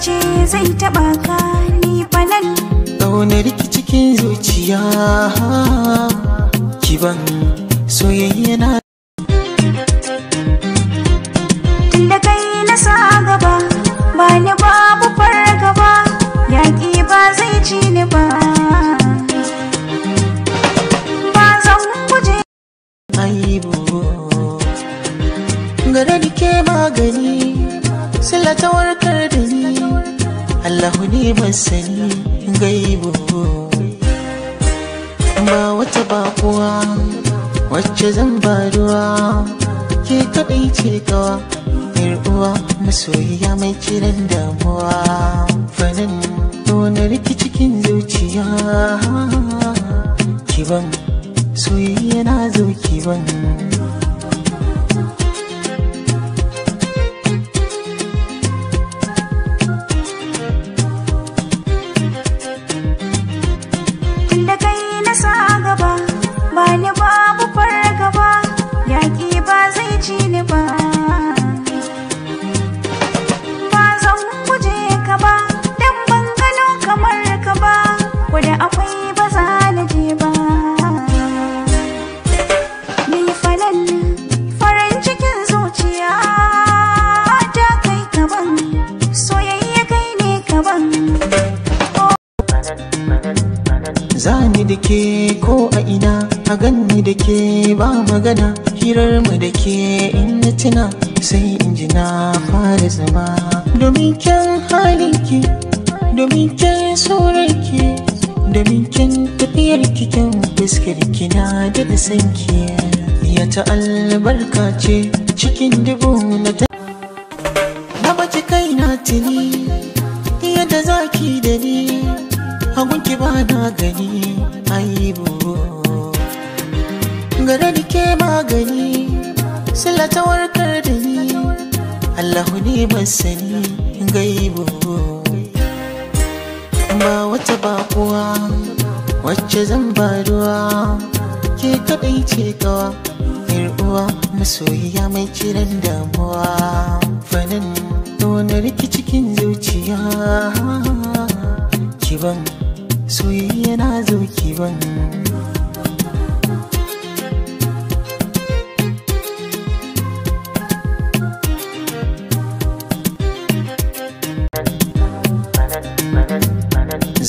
ce zai taɓa ka ni fa nan. Ƙaunar ki cikin zuciya ki ban soyayya na. Tunda kai na sa gaba ba ni babu fargaba, yaƙi ba zai ci ni ba. Ba zan guje aibu gare da ke magani, sila ta warkar da ni. Allahu ne masani gaibu, ba wata bakuwa wacce zan baruwa, ke kaɗai ce kawa uwa masoyiya mai kiran damuwa. Fanin tonar ki cikin zuciya kiban soyayya na zo kiban. tunda kai na sa gaba ba ni babu fargaba, yaƙi ba zai ci ni ba. Ba zan guje ka ba dan ban gano kamar ka ba, ko da akwai ba za na je ba. Ni falan farin cikin zuciya ta kai kaban, soyayya kai ne kaban. Zani da ke ko a ina, a ganni da ke ba magana, hirar mu da ke in na tuna sai in ji na fara zama. Domin kyan halinki, domin kyan surarki, domin kyan tafiyar kyan fuskar kina da sanki. Ya ta albarka ce cikin dubu na ta na baki kai na tuni yadda zaki da ni, hagunki ba na gani aibu gare da ke magani, sila ta warkar da ni. Allahu ne masani gaibu, ba wata bakuwa wacce zan baruwa, ke kaɗai ce kawa uwa masoyiya mai kiran damuwa. Fanin tonar ki cikin zuciya kiban soyayya na zo kiban.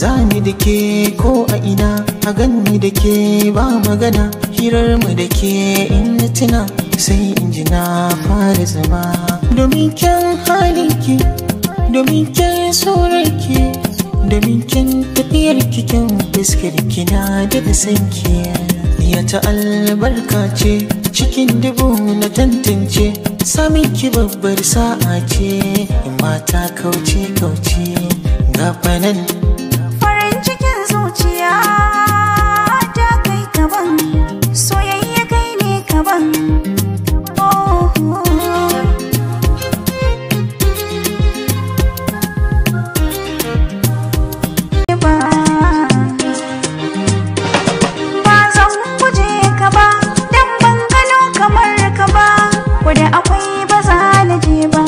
Zani da ke ko a ina, a ganni da ke ba magana, hirar mu da ke in na tuna sai in ji na fara zama. Domin kyan halinki, domin kyan surarki, domin kyan tafiyar kyan fuskar kina da sanki. Ya ta albarka ce cikin dubu na tantance, samin ki babbar sa'a ce in mata kauce kauce gabanan. Farin cikin zuciya ta kai kaban, soyayya kai ne kaban. Ba zan guje ka ba dan ban gano kamar ka ba, ko da akwai ba za na je ba.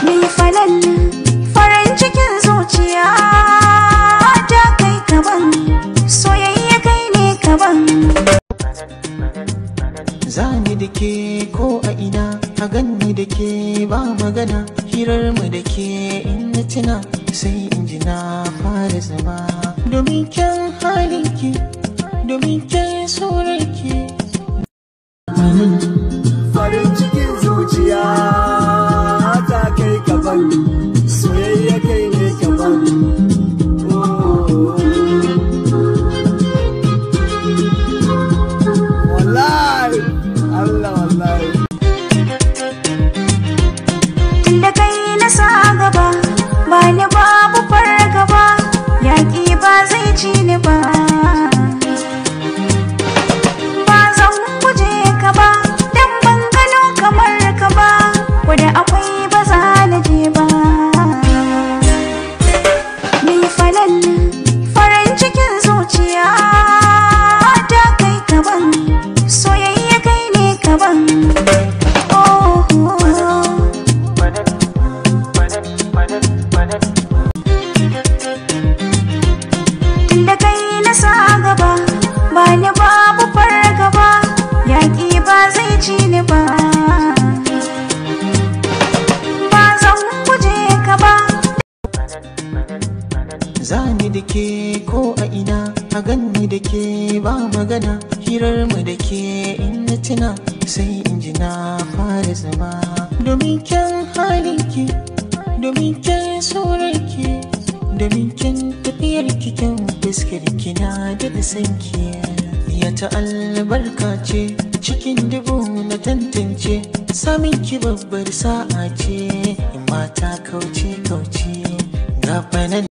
Ni falan farin cikin zuciya ta kai kaban, soyayya kai ne kaban. Zani da ke ko a ina, a ganni da ke ba magana, hirar mu da ke in na tuna sai in ji na fara zama. Domin kyan halinki, domin kyan surarki. Farin cikin zuciya ta kai kaban, soyayya kai ne kaban. Wallahi Allah wallahi. Tunda kai na sa gaba ba ni babu fargaba, yaƙi ba zai ci ni ba. Ba zan guje ka ba dan ban gano kamar ka ba, ko da akwai ba za na je ba. ke ko a ina a ganni da ke ba magana hirar mu da ke in na tuna sai in ji na fara zama domin kyan halinki domin kyan surarki domin kyan tafiyar kyan fuskar kina da sanki ya ta albarka ce cikin dubu na tantance samin ki babbar sa'a ce mata kauce kauce ga fanan